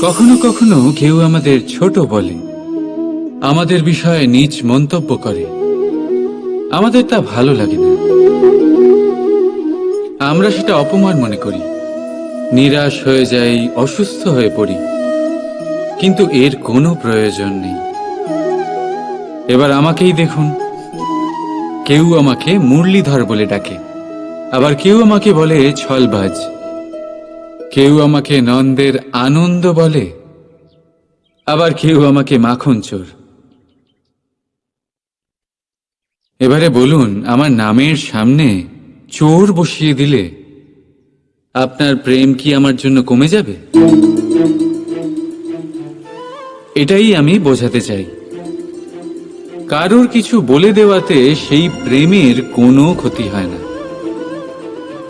কখনো কখনো কেউ আমাদের ছোট বলে, আমাদের বিষয়ে নীচ মন্তব্য করে। আমাদের তা ভালো লাগে না, আমরা সেটা অপমান মনে করি, নিরাশ হয়ে যাই, অসুস্থ হয়ে পড়ি। কিন্তু এর কোনো প্রয়োজন নেই। এবার আমাকেই দেখুন, কেউ আমাকে মুরলীধর বলে ডাকে, আবার কেউ আমাকে বলে ছলবাজ, কেউ আমাকে নন্দের আনন্দ বলে, আবার কেউ আমাকে মাখন চোর। এবারে বলুন, আমার নামের সামনে চোর বসিয়ে দিলে আপনার প্রেম কি আমার জন্য কমে যাবে? এটাই আমি বোঝাতে চাই। কারোর কিছু বলে দেওয়াতে সেই প্রেমের কোনো ক্ষতি হয় না,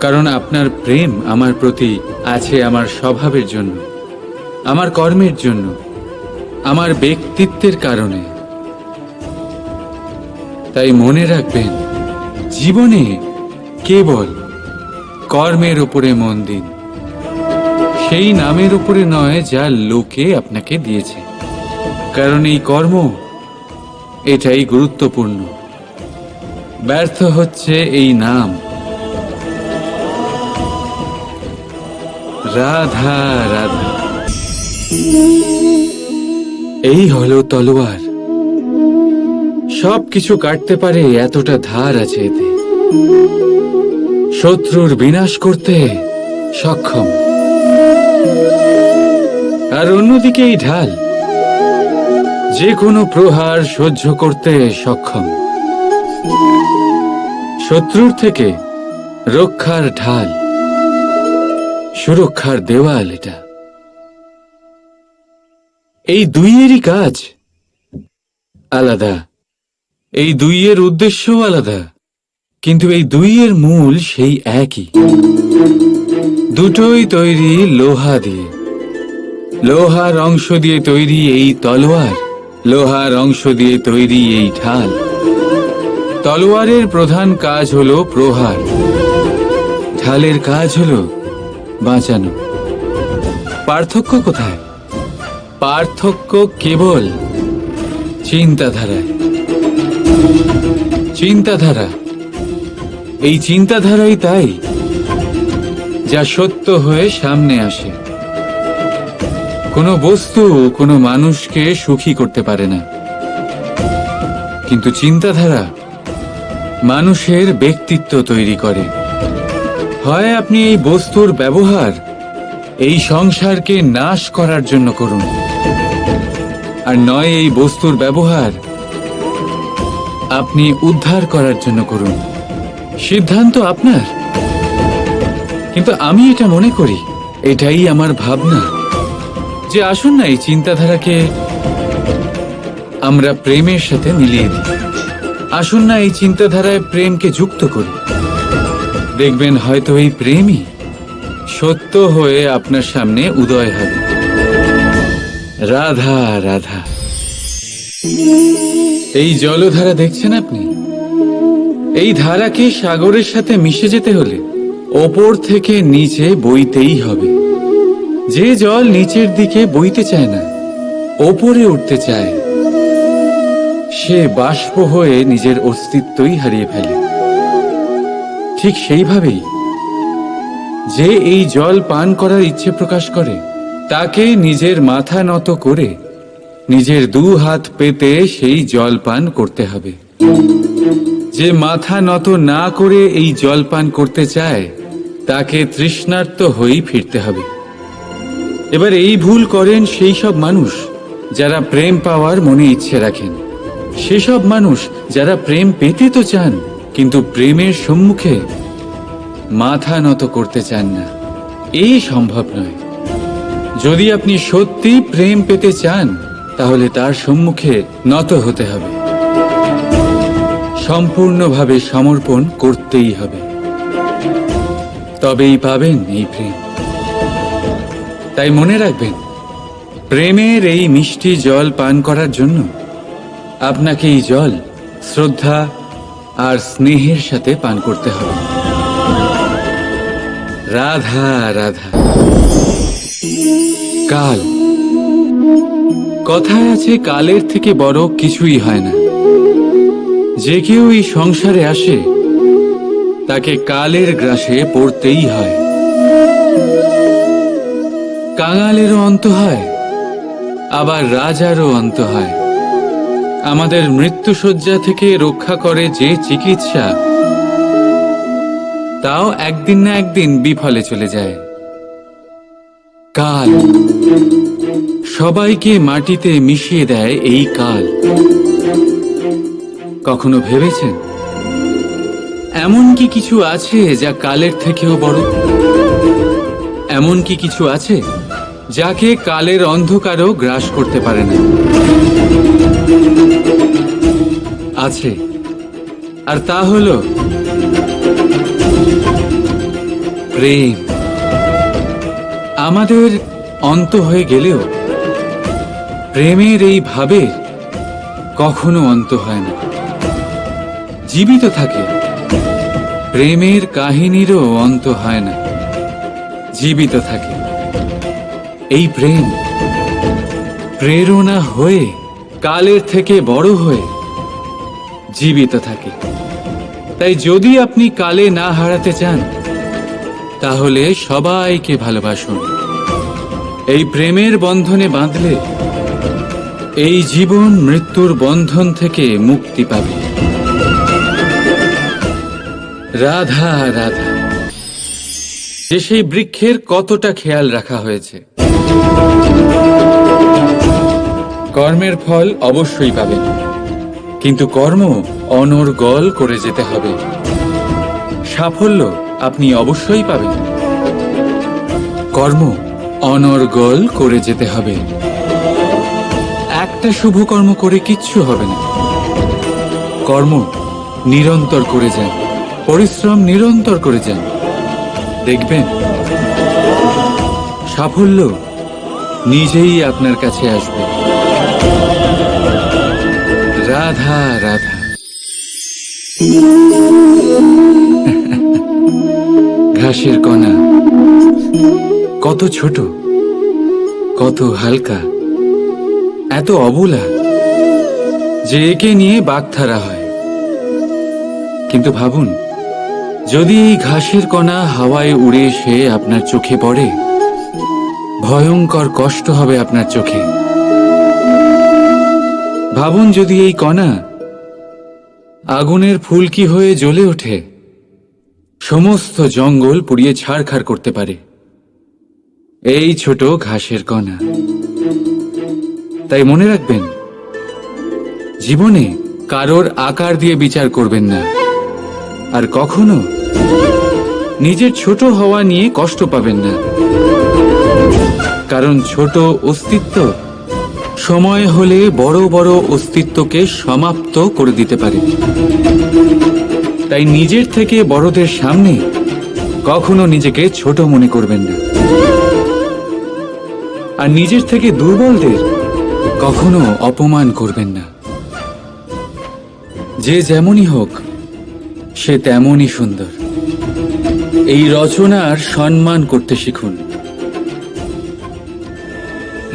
কারণ আপনার প্রেম আমার প্রতি আছে আমার স্বভাবের জন্য, আমার কর্মের জন্য, আমার ব্যক্তিত্বের কারণে। তাই মনে রাখবেন, জীবনে কেবল কর্মের উপরে মন দিন, সেই নামের উপরে নয় যা লোকে আপনাকে দিয়েছে। কারণ এই কর্ম, এটাই গুরুত্বপূর্ণ। ব্যর্থ হচ্ছে এই নাম। রাধা রাধা। এই হলো তলোয়ার, সবকিছু কাটতে পারে, এতটা ধার আছে এতে। শত্রুর বিনাশ করতে সক্ষম। আর অন্যদিকে এই ঢাল, যে কোনো প্রহার সহ্য করতে সক্ষম। শত্রুর থেকে রক্ষার ঢাল, সুরক্ষার দেওয়াল এটা। এই দুইয়েরই কাজ আলাদা, এই দুইয়ের উদ্দেশ্যও আলাদা, কিন্তু এই দুইয়ের মূল সেই একই। দুটোই তৈরি লোহা দিয়ে। লোহার অংশ দিয়ে তৈরি এই তলোয়ার, লোহার অংশ দিয়ে তৈরি এই ঢাল। তলোয়ারের প্রধান কাজ হলো প্রহার, ঢালের কাজ হলো বাঁচানো। পার্থক্য কোথায়? পার্থক্য কেবল চিন্তাধারায়। চিন্তাধারা, এই চিন্তাধারাই তাই যা সত্য হয়ে সামনে আসে। কোনো বস্তু কোনো মানুষকে সুখী করতে পারে না, কিন্তু চিন্তাধারা মানুষের ব্যক্তিত্ব তৈরি করে। হয় আপনি এই বস্তুর ব্যবহার এই সংসারকে নাশ করার জন্য করুন, আর নয় এই বস্তুর ব্যবহার আপনি উদ্ধার করার জন্য করুন। সিদ্ধান্ত আপনার। কিন্তু আমি এটা মনে করি, এটাই আমার ভাবনা, যে আসুন না এই চিন্তাধারাকে আমরা প্রেমের সাথে মিলিয়ে দিই। আসুন না এই চিন্তাধারায় প্রেমকে যুক্ত করি। দেখবেন হয়তো এই প্রেমই সত্য হয়ে আপনার সামনে উদয় হবে। রাধা রাধা। এই জলধারা দেখছেন আপনি? এই ধারাকে সাগরের সাথে মিশে যেতে হলে ওপর থেকে নিচে বইতেই হবে। যে জল নিচের দিকে বইতে চায় না, ওপরে উঠতে চায়, সে বাষ্প হয়ে নিজের অস্তিত্বই হারিয়ে ফেলে। ঠিক সেইভাবেই যে এই জল পান করার ইচ্ছে প্রকাশ করে, তাকে নিজের মাথা নত করে নিজের দু হাত পেতে সেই জল পান করতে হবে। যে মাথা নত না করে এই জল পান করতে চায়, তাকে তৃষ্ণার্ত হয়েই ফিরতে হবে। এবার এই ভুল করেন সেই সব মানুষ যারা প্রেম পাওয়ার মনে ইচ্ছে রাখেন, সেসব মানুষ যারা প্রেম পেতে তো চান, কিন্তু প্রেমের সম্মুখে মাথা নত করতে চান না। এই সম্ভব নয়। যদি আপনি সত্যি প্রেম পেতে চান, তাহলে তার সম্মুখে নত হতে হবে, সম্পূর্ণভাবে সমর্পণ করতেই হবে, তবেই পাবেন এই প্রেম। তাই মনে রাখবেন, প্রেমের এই মিষ্টি জল পান করার জন্য আপনাকে এই জল শ্রদ্ধা আর স্নেহের সাথে পান করতে হবে। রাধা রাধা। কাল কথায় আছে, কালের থেকে বড় কিছুই হয় না। যে কেউ এই সংসারে আসে তাকে কালের গ্রাসে পড়তেই হয়। কাঙালেরও অন্ত হয়, আবার রাজারও অন্ত হয়। আমাদের মৃত্যুশয্যা থেকে রক্ষা করে যে চিকিৎসা, তাও একদিন না একদিন বিফলে চলে যায়। কাল সবাইকে মাটিতে মিশিয়ে দেয়। এই কাল কখনো ভেবেছেন এমন কি কিছু আছে যা কালের থেকেও বড়? এমন কি কিছু আছে যাকে কালের অন্ধকারও গ্রাস করতে পারে না? আছে, আর তা হলো প্রেম। আমাদের অন্ত হয়ে গেলেও প্রেমের এই ভাবের কখনো অন্ত হয় না, জীবিত থাকে। প্রেমের কাহিনীরও অন্ত হয় না, জীবিত থাকে। এই প্রেম প্রেরণা হয়ে কালের থেকে বড় হয়ে জীবিত থাকে। তাই যদি আপনি কালে না হারাতে চান, তাহলে সবাইকে ভালোবাসুন। এই প্রেমের বন্ধনে বাঁধলে এই জীবন মৃত্যুর বন্ধন থেকে মুক্তি পাবে। রাধা রাধা। যে সেই বৃক্ষের কতটা খেয়াল রাখা হয়েছে। কর্মের ফল অবশ্যই পাবেন, কিন্তু কর্ম অনর্গল করে যেতে হবে। সাফল্য আপনি অবশ্যই পাবেন, কর্ম অনর্গল করে যেতে হবে। একটা শুভ কর্ম করে কিচ্ছু হবে না। কর্ম নিরন্তর করে যান, পরিশ্রম নিরন্তর করে যান, দেখবেন সাফল্য নিজেই আপনার কাছে আসবে। রাধা রাধা। ঘাসের কণা কত ছোট, কত হালকা, এত অবলা যে একে নিয়ে বাগধারা হয়। কিন্তু ভাবুন, যদি এই ঘাসের কণা হাওয়ায় উড়ে এসে আপনার চোখে পড়ে, ভয়ঙ্কর কষ্ট হবে আপনার চোখে। ভাবুন, যদি এই কণা আগুনের ফুলকি হয়ে জ্বলে ওঠে, সমস্ত জঙ্গল পুড়িয়ে ছাড়খাড় করতে পারে। এই ছোট ঘাসের কণা। তাই মনে রাখবেন, জীবনে কারোর আকার দিয়ে বিচার করবেন না, আর কখনো নিজের ছোট হওয়া নিয়ে কষ্ট পাবেন না। কারণ ছোট অস্তিত্ব সময় হলে বড় বড় অস্তিত্বকে সমাপ্ত করে দিতে পারে। তাই নিজের থেকে বড়দের সামনে কখনো নিজেকে ছোট মনে করবেন না, আর নিজের থেকে দুর্বলদের কখনো অপমান করবেন না। যে যেমনই হোক, সে তেমনই সুন্দর। এই রচনার সম্মান করতে শিখুন।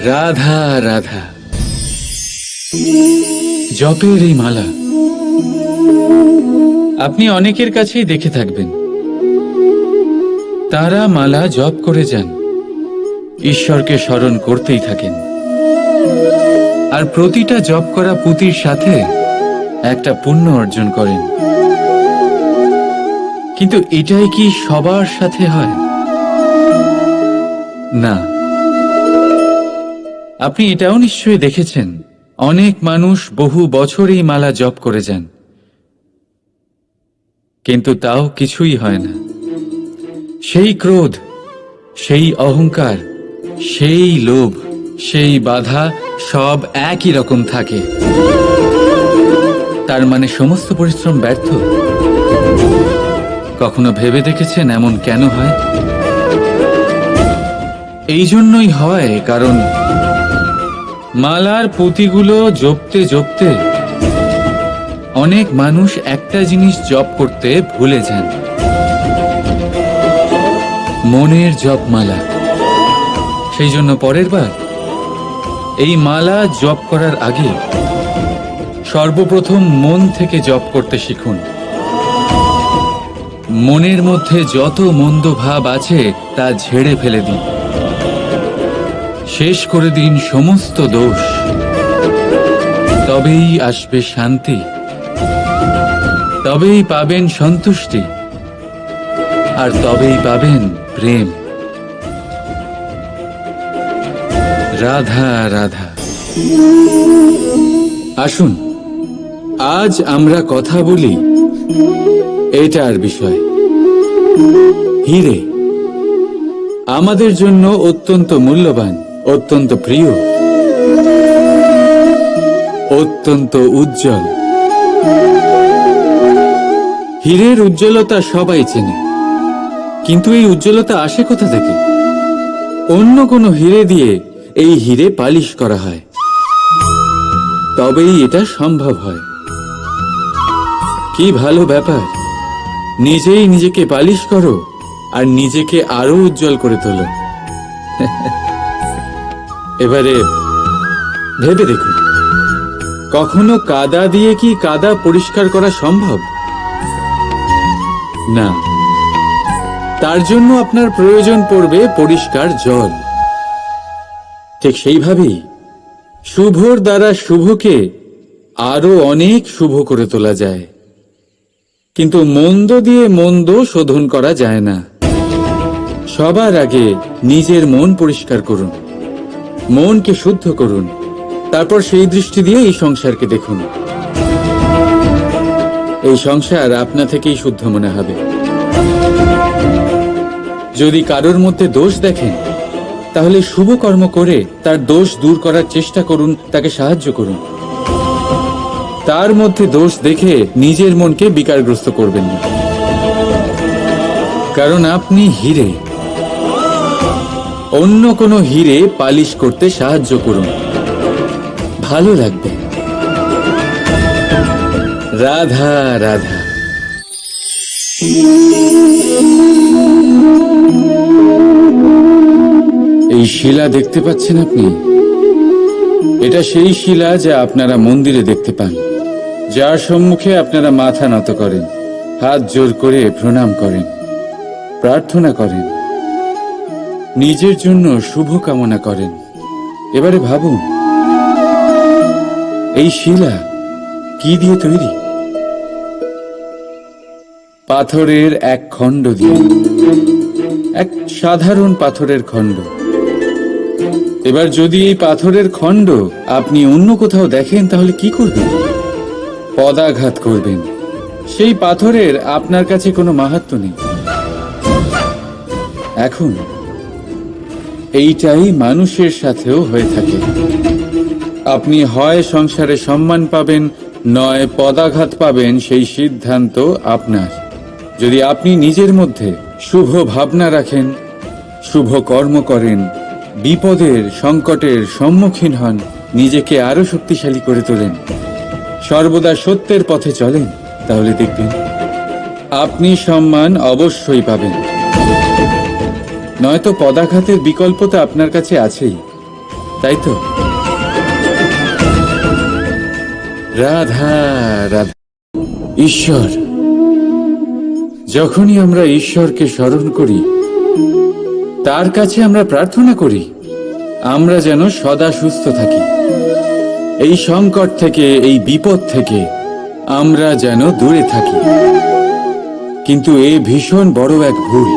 রাধা রাধা। জপের এই মালা আপনি অনেকের কাছেই দেখে থাকবেন। তারা মালা জপ করে যান, ঈশ্বরকে স্মরণ করতেই থাকেন, আর প্রতিটা জপ করা পুঁতির সাথে একটা পুণ্য অর্জন করেন। কিন্তু এটাই কি সবার সাথে হয়? না। আপনি এটাও নিশ্চয়ই দেখেছেন, অনেক মানুষ বহু বছর এই মালা জপ করে যান, কিন্তু তাও কিছুই হয় না। সেই ক্রোধ, সেই অহংকার, সেই লোভ, সেই বাধা সব একই রকম থাকে। তার মানে সমস্ত পরিশ্রম ব্যর্থ। কখনো ভেবে দেখেছেন এমন কেন হয়? এই জন্যই হয় কারণ মালার পুঁতিগুলো জপতে জপতে অনেক মানুষ একটা জিনিস জপ করতে ভুলে যান, মনের জপমালা। সেই জন্য পরের বার এই মালা জপ করার আগে সর্বপ্রথম মন থেকে জপ করতে শিখুন। মনের মধ্যে যত মন্দ ভাব আছে তা ঝেড়ে ফেলে দিন। শেষ করে দিন সমস্ত দোষ। তবেই আসবে শান্তি, তবেই পাবেন সন্তুষ্টি, আর তবেই পাবেন প্রেম। রাধা রাধা। আসুন আজ আমরা কথা বলি এটার বিষয়। হীরে আমাদের জন্য অত্যন্ত মূল্যবান, অত্যন্ত প্রিয়, অত্যন্ত উজ্জ্বল। হীরের উজ্জ্বলতা সবাই চেনে, কিন্তু এই উজ্জ্বলতা আসে কোথা থেকে? অন্য কোনো হীরে দিয়ে এই হীরে পালিশ করা হয়, তবেই এটা সম্ভব হয়। কি ভালো ব্যাপার! নিজেই নিজেকে পালিশ করো আর নিজেকে আরো উজ্জ্বল করে তোলো। এবারে ভেবে দেখুন, কখনো কাদা দিয়ে কি কাদা পরিষ্কার করা সম্ভব? না, তার জন্য আপনার প্রয়োজন পড়বে পরিষ্কার জল। ঠিক সেইভাবেই শুভর দ্বারা শুভকে আরো অনেক শুভ করে তোলা যায়, কিন্তু মন্দ দিয়ে মন্দ শোধন করা যায় না। সবার আগে নিজের মন পরিষ্কার করুন, মনকে শুদ্ধ করুন, তারপর সেই দৃষ্টি দিয়ে এই সংসারকে দেখুন। এই সংসার আপনা থেকেই শুদ্ধ মনে হবে। যদি কারোর মধ্যে দোষ দেখেন, তাহলে শুভ কর্ম করে তার দোষ দূর করার চেষ্টা করুন, তাকে সাহায্য করুন। তার মধ্যে দোষ দেখে নিজের মনকে বিকারগ্রস্ত করবেন না, কারণ আপনি হীরে। অন্য কোনো হীরে পালিশ করতে সাহায্য করুন, ভালো লাগবে। রাধা রাধা। এই শিলা দেখতে পাচ্ছেন আপনি? এটা সেই শিলা যা আপনারা মন্দিরে দেখতে পান, যার সম্মুখে আপনারা মাথা নত করেন, হাত জোর করে প্রণাম করেন, প্রার্থনা করেন, নিজের জন্য শুভ কামনা করেন। এবারে ভাবুন, এই শিলা কি দিয়ে তৈরি? পাথরের এক খণ্ড দিয়ে, এক সাধারণ পাথরের খণ্ড। এবার যদি এই পাথরের খণ্ড আপনি অন্য কোথাও দেখেন, তাহলে কি করবেন? পদাঘাত করবেন। সেই পাথরের আপনার কাছে কোনো মাহাত্ম্য নেই। এখন এইটাই মানুষের সাথেও হয়ে থাকে। আপনি হয় সংসারে সম্মান পাবেন, নয় পদাঘাত পাবেন, সেই সিদ্ধান্ত আপনার। যদি আপনি নিজের মধ্যে শুভ ভাবনা রাখেন, শুভ কর্ম করেন, বিপদের সংকটের সম্মুখীন হন, নিজেকে আরো শক্তিশালী করে তোলেন, সর্বদা সত্যের পথে চলেন, তাহলে দেখবেন আপনি সম্মান অবশ্যই পাবেন। নয়তো পদাঘাতের বিকল্প তো আপনার কাছে আছেই, তাই তো? রাধা রাধা। ঈশ্বর, যখনই আমরা ঈশ্বরকে স্মরণ করি, তার কাছে আমরা প্রার্থনা করি আমরা যেন সদা সুস্থ থাকি, এই সংকট থেকে, এই বিপদ থেকে আমরা যেন দূরে থাকি। কিন্তু এ ভীষণ বড় এক ভুল।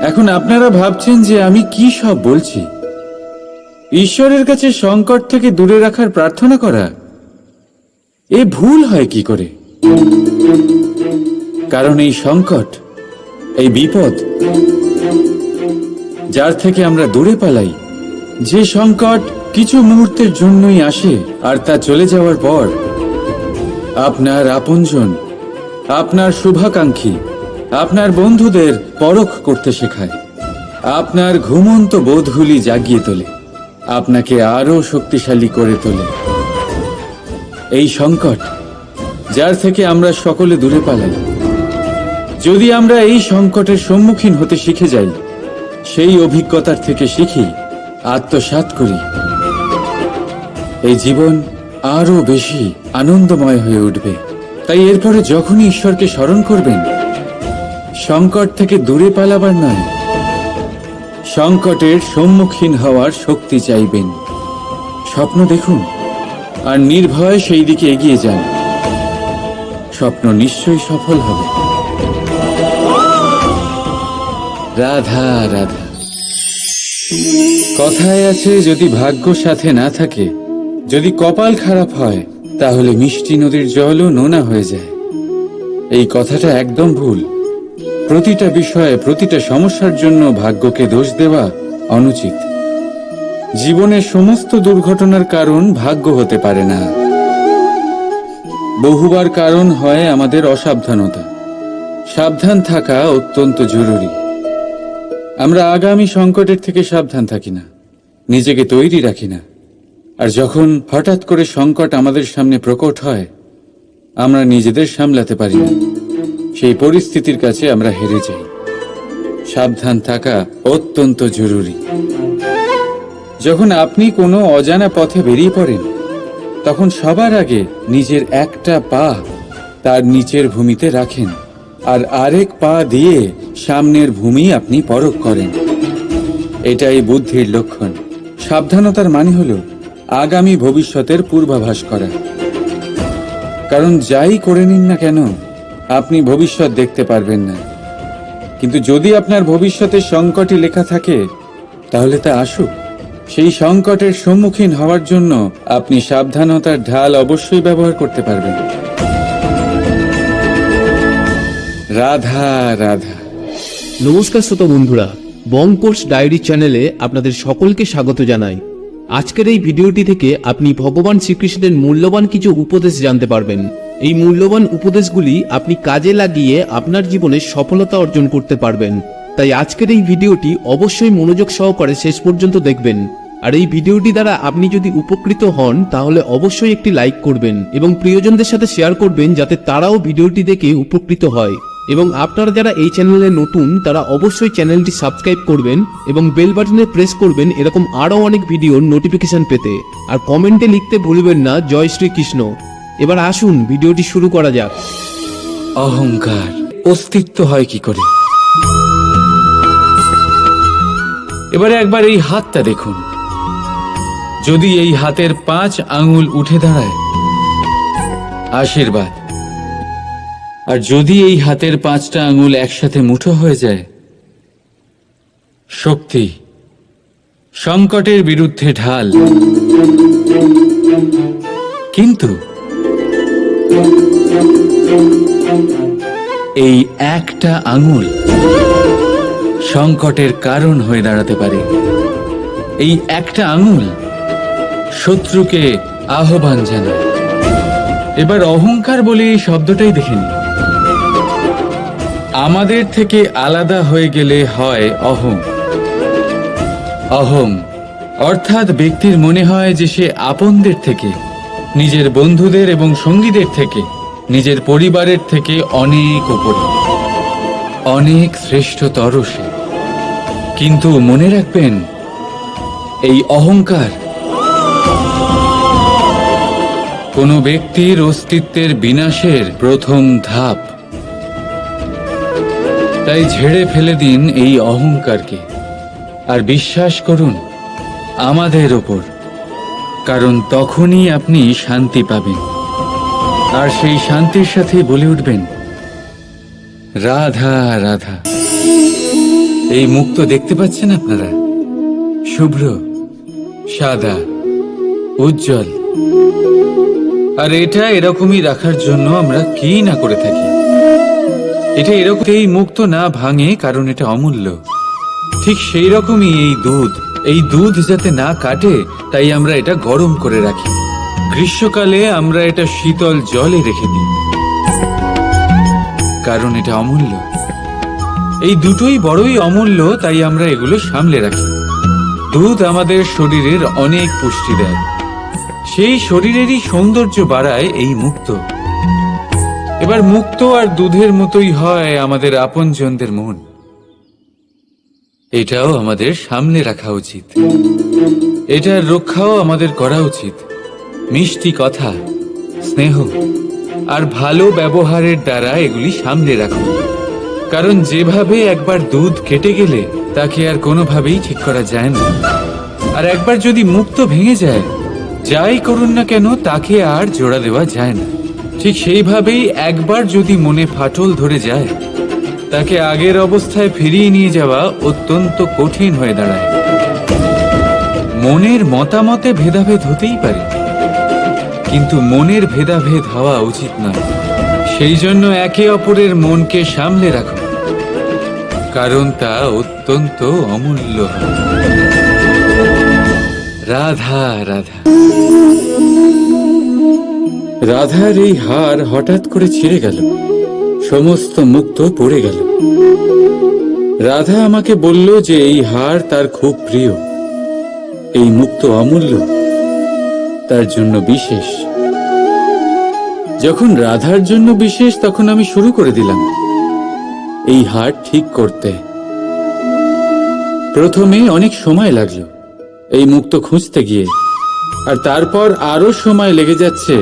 এখন আপনারা ভাবছেন যে আমি কি সব বলছি। ঈশ্বরের কাছে সংকট থেকে দূরে রাখার প্রার্থনা করা, এ ভুল হয় কি করে? কারণ এই সংকট, এই বিপদ, যার থেকে আমরা দূরে পালাই, যে সংকট কিছু মুহূর্তের জন্যই আসে আর তা চলে যাওয়ার পর আপনার আপনজন, আপনার শুভাকাঙ্ক্ষী, আপনার বন্ধুদের পরখ করতে শেখায়, আপনার ঘুমন্ত বোধগুলি জাগিয়ে তোলে, আপনাকে আরো শক্তিশালী করে তোলে। এই সংকট, যার থেকে আমরা সকলে দূরে পালাই, যদি আমরা এই সংকটের সম্মুখীন হতে শিখে যাই, সেই অভিজ্ঞতার থেকে শিখি আত্মসাৎ করি, এই জীবন আরো বেশি আনন্দময় হয়ে উঠবে। তাই এরপরে যখনই ঈশ্বরকে স্মরণ করবেন, সংকট থেকে দূরে পালাবার নয়, সংকটের সম্মুখীন হওয়ার শক্তি চাইবেন। স্বপ্ন দেখুন আর নির্ভয়ে সেই দিকে এগিয়ে যান। স্বপ্ন নিশ্চয়ই সফল হবে। রাধা রাধা। কথায় আছে, যদি ভাগ্য সাথে না থাকে, যদি কপাল খারাপ হয়, তাহলে মিষ্টি নদীর জলও নোনা হয়ে যায়। এই কথাটা একদম ভুল। প্রতিটা বিষয়ে, প্রতিটা সমস্যার জন্য ভাগ্যকে দোষ দেওয়া অনুচিত। জীবনের সমস্ত দুর্ঘটনার কারণ ভাগ্য হতে পারে না। বহুবার কারণ হয় আমাদের অসাবধানতা। সাবধান থাকা অত্যন্ত জরুরি। আমরা আগামী সংকটের থেকে সাবধান থাকি না, নিজেকে তৈরি রাখি না। আর যখন হঠাৎ করে সংকট আমাদের সামনে প্রকট হয়, আমরা নিজেদের সামলাতে পারি না। সেই পরিস্থিতির কাছে আমরা হেরে যাই। সাবধান থাকা অত্যন্ত জরুরি। যখন আপনি কোনো অজানা পথে বেরিয়ে পড়েন, তখন সবার আগে নিজের একটা পা তার নিচের ভূমিতে রাখেন, আর আরেক পা দিয়ে সামনের ভূমি আপনি পরখ করেন। এটাই বুদ্ধির লক্ষণ। সাবধানতার মানে হলো আগামী ভবিষ্যতের পূর্বাভাস করা। কারণ যাই করে নিন না কেন, আপনি ভবিষ্যৎ দেখতে পারবেন না। কিন্তু যদি আপনার ভবিষ্যতের সংকটই লেখা থাকে, তাহলে তা আসুক। সেই সংকটের সম্মুখীন হওয়ার জন্য আপনি সাবধানতার ঢাল অবশ্যই ব্যবহার করতে পারবেন। রাধা রাধা। নমস্কার শ্রোতা বন্ধুরা, বং কোর্স ডায়েরি চ্যানেলে আপনাদের সকলকে স্বাগত জানাই। আজকের এই ভিডিওটি থেকে আপনি ভগবান শ্রীকৃষ্ণের মূল্যবান কিছু উপদেশ জানতে পারবেন। এই মূল্যবান উপদেশগুলি আপনি কাজে লাগিয়ে আপনার জীবনে সফলতা অর্জন করতে পারবেন। তাই আজকের এই ভিডিওটি অবশ্যই মনোযোগ সহকারে শেষ পর্যন্ত দেখবেন। আর এই ভিডিওটি দ্বারা আপনি যদি উপকৃত হন, তাহলে অবশ্যই একটি লাইক করবেন এবং প্রিয়জনদের সাথে শেয়ার করবেন, যাতে তারাও ভিডিওটি দেখে উপকৃত হয়। এবং আপনারা যারা এই চ্যানেলে নতুন, তারা অবশ্যই চ্যানেলটি সাবস্ক্রাইব করবেন এবং বেল বাটনে প্রেস করবেন এরকম আরো অনেক ভিডিওর নোটিফিকেশন পেতে। আর কমেন্টে লিখতে ভুলবেন না জয় শ্রীকৃষ্ণ। এবার আসুন ভিডিওটি শুরু করা যাক। অহংকার অস্তিত্ব হয় কি করে? এবারে একবার এই হাতটা দেখুন। যদি এই হাতের 5 আঙ্গুল উঠে দাঁড়ায়, আশীর্বাদ। আর যদি এই হাতের 5টা আঙ্গুল একসাথে মুঠো হয়ে যায়, শক্তি। সংকটের বিরুদ্ধে ঢাল। কিন্তু এই একটা আঙ্গুল সংকটের কারণ হয়ে দাঁড়াতে পারে। এই একটা আঙ্গুল শত্রুকে আহ্বান জানায়। এবার অহংকার বলে এই শব্দটাই দেখে নিন। আমাদের থেকে আলাদা হয়ে গেলে হয় অহং। অহং অর্থাৎ ব্যক্তির মনে হয় যে সে আপনদের থেকে, নিজের বন্ধুদের এবং সঙ্গীদের থেকে, নিজের পরিবারের থেকে অনেক উপরে, অনেক শ্রেষ্ঠতর সে। কিন্তু মনে রাখবেন, এই অহংকার কোনো ব্যক্তির অস্তিত্বের বিনাশের প্রথম ধাপ। তাই ঝেড়ে ফেলে দিন এই অহংকারকে, আর বিশ্বাস করুন আমাদের ওপর। কারণ তখনই আপনি শান্তি পাবেন। আর সেই শান্তির সাথে বলে উঠবেন, রাধা রাধা। এই মুক্ত দেখতে পাচ্ছেন আপনারা? শুভ্র, সাদা, উজ্জ্বল। আর এটা এরকমই রাখার জন্য আমরা কি না করে থাকি। এটা এরকম এই মুক্ত না ভাঙে, কারণ এটা অমূল্য। ঠিক সেই রকমই এই দুধ যাতে না কাটে, তাই আমরা এটা গরম করে রাখি। গ্রীষ্মকালে আমরা এটা শীতল জলে রেখে দিই, কারণ এটা অমূল্য। এই দুটোই বড়ই অমূল্য, তাই আমরা এগুলো সামলে রাখি। দুধ আমাদের শরীরের অনেক পুষ্টি দেয়। সেই শরীরেরই সৌন্দর্য বাড়ায় এই মুক্ত। এবার মুক্ত আর দুধের মতোই হয় আমাদের আপনজনদের মন। এটাও আমাদের সামনে রাখা উচিত। এটার রক্ষাও আমাদের করা উচিত। মিষ্টি কথা, স্নেহ আর ভালো ব্যবহারের দ্বারা এগুলি সামনে রাখুন। কারণ যেভাবে একবার দুধ কেটে গেলে তাকে আর কোনোভাবেই ঠিক করা যায় না, আর একবার যদি মুক্তো ভেঙে যায়, যাই করুন না কেন তাকে আর জোড়া দেওয়া যায় না। ঠিক সেইভাবেই একবার যদি মনে ফাটল ধরে যায়, তাকে আগের অবস্থায় ফিরিয়ে নিয়ে যাওয়া অত্যন্ত কঠিন হয়ে দাঁড়ায়। মনের মতামতে ভেদাভেদ হতেই পারে, কিন্তু মনের ভেদাভেদ হওয়া উচিত নয়। সেই জন্য একে অপরের মনকে সামলে রাখুন, কারণ তা অত্যন্ত অমূল্য। রাধা রাধা। রাধার এই হার হঠাৎ করে ছিঁড়ে গেল, সমস্ত মুক্তো পড়ে গেল। রাধা আমাকে বলল যে এই হার তার খুব প্রিয়, এই মুক্তো অমূল্য, তার জন্য বিশেষ। যখন রাধার জন্য বিশেষ, তখন আমি শুরু করে দিলাম এই হার ঠিক করতে। প্রথমে অনেক সময় লাগলো এই মুক্তো খুঁজতে গিয়ে, আর তারপর আরো সময় লেগে যাচ্ছে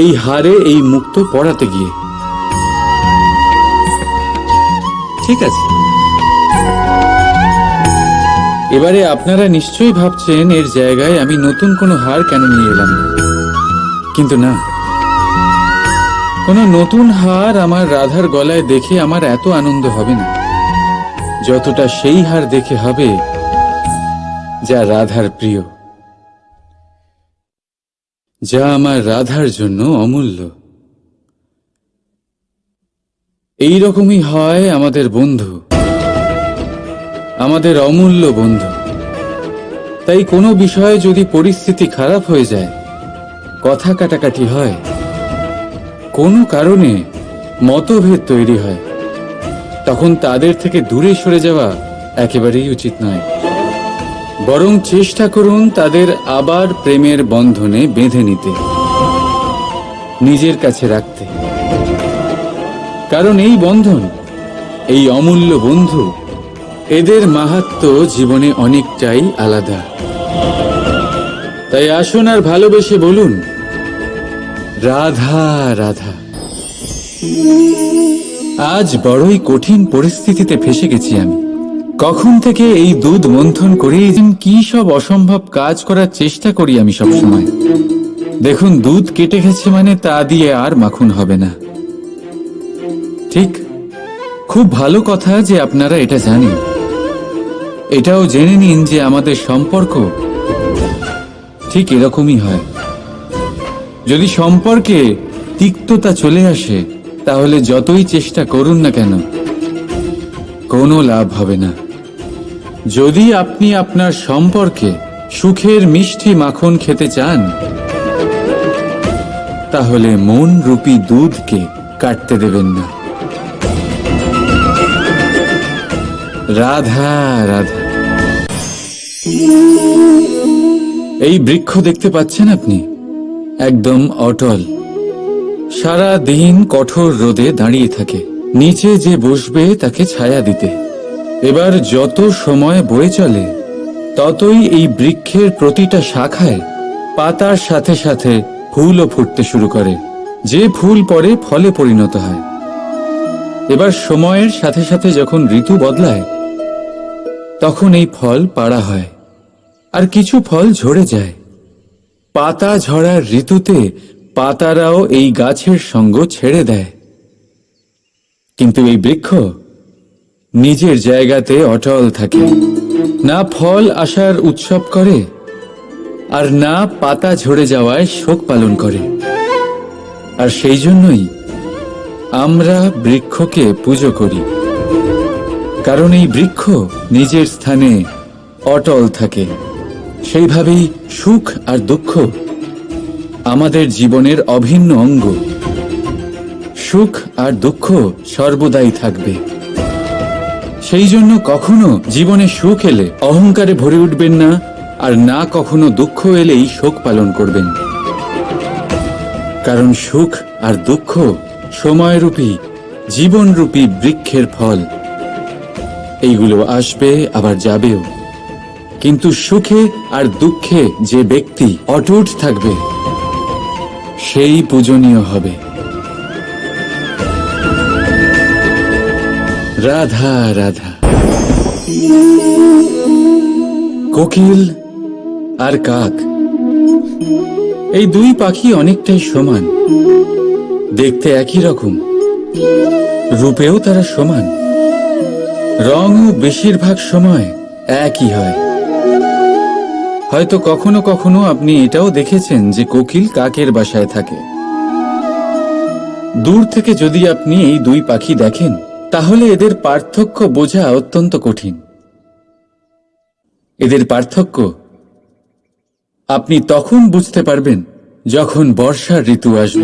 এই হারে এই মুক্তো পড়াতে গিয়ে। ঠিক আছে, এবারে আপনারা নিশ্চয়ই ভাবছেন এর জায়গায় আমি নতুন কোনো হার কেন নিয়ে এলাম, কিন্তু না, কোনো নতুন হার আমার রাধার গলায় দেখে আমার এত আনন্দ হবে না, যতটা সেই হার দেখে হবে যা রাধার প্রিয়, যা আমার রাধার জন্য অমূল্য। এই রকমই হয় আমাদের বন্ধু, আমাদের অমূল্য বন্ধু। তাই কোনো বিষয়ে যদি পরিস্থিতি খারাপ হয়ে যায়, কথা কাটাকাটি হয়, কোনো কারণে মতভেদ তৈরি হয়, তখন তাদের থেকে দূরে সরে যাওয়া একেবারেই উচিত নয়। বরং চেষ্টা করুন তাদের আবার প্রেমের বন্ধনে বেঁধে নিতে, নিজের কাছে রাখতে। কারণ এই বন্ধন, এই অমূল্য বন্ধু, এদের মাহাত্ম্য জীবনে অনেকটাই আলাদা। তাই আসুন আর ভালোবেসে বলুন, রাধা রাধা। আজ বড়ই কঠিন পরিস্থিতিতে ফেসে গেছি আমি। কখন থেকে এই দুধ মন্থন করে কি সব অসম্ভব কাজ করার চেষ্টা করি আমি সব সময়। দেখুন, দুধ কেটে গেছে মানে তা দিয়ে আর মাখন হবে না। ঠিক, খুব ভালো কথা যে আপনারা এটা জানেন। এটাও জেনে নিন যে আমাদের সম্পর্ক ঠিক এরকমই হয়। যদি সম্পর্কে তিক্ততা চলে আসে, তাহলে যতই চেষ্টা করুন না কেন, কোনো লাভ হবে না। যদি আপনি আপনার সম্পর্কে সুখের মিষ্টি মাখন খেতে চান, তাহলে মন রূপী দুধকে কাটতে দেবেন না। রাধা রাধা। এই বৃক্ষ দেখতে পাচ্ছেন আপনি, একদম অটল, সারা দিন কঠোর রোদে দাঁড়িয়ে থাকে, নিচে যে বসবে তাকে ছায়া দিতে। এবার যত সময় বয়ে চলে, ততই এই বৃক্ষের প্রতিটা শাখায় পাতার সাথে সাথে ফুলও ফুটতে শুরু করে, যে ফুল পরে ফলে পরিণত হয়। এবার সময়ের সাথে সাথে যখন ঋতু বদলায়, তখন এই ফল পাড়া হয়, আর কিছু ফল ঝরে যায়। পাতা ঝরার ঋতুতে পাতারাও এই গাছের সঙ্গ ছেড়ে দেয়, কিন্তু এই বৃক্ষ নিজের জায়গাতে অটল থাকে, না ফল আসার উৎসব করে, আর না পাতা ঝরে যাওয়ায় শোক পালন করে। আর সেই জন্যই আমরা বৃক্ষকে পুজো করি, কারণ এই বৃক্ষ নিজের স্থানে অটল থাকে। সেইভাবেই সুখ আর দুঃখ আমাদের জীবনের অভিন্ন অঙ্গ। সুখ আর দুঃখ সর্বদাই থাকবে। সেই জন্য কখনো জীবনে সুখ এলে অহংকারে ভরে উঠবেন না, আর না কখনো দুঃখ এলেই শোক পালন করবেন। কারণ সুখ আর দুঃখ সময়রূপী, জীবনরূপী বৃক্ষের ফল। এইগুলো আসবে আবার যাবেও, কিন্তু সুখে আর দুঃখে যে ব্যক্তি অটুট থাকবে সেই পূজনীয় হবে। রাধা রাধা। কোকিল আর কাক, এই দুই পাখি অনেকটাই সমান, দেখতে একই রকম, রূপেও তারা সমান, রঙও বেশিরভাগ সময় একই হয়। হয়তো কখনো কখনো আপনি এটাও দেখেছেন যে কোকিল কাকের বাসায় থাকে। দূর থেকে যদি আপনি এই দুই পাখি দেখেন তাহলে এদের পার্থক্য বোঝা অত্যন্ত কঠিন। এদের পার্থক্য আপনি তখন বুঝতে পারবেন যখন বর্ষার ঋতু আসবে।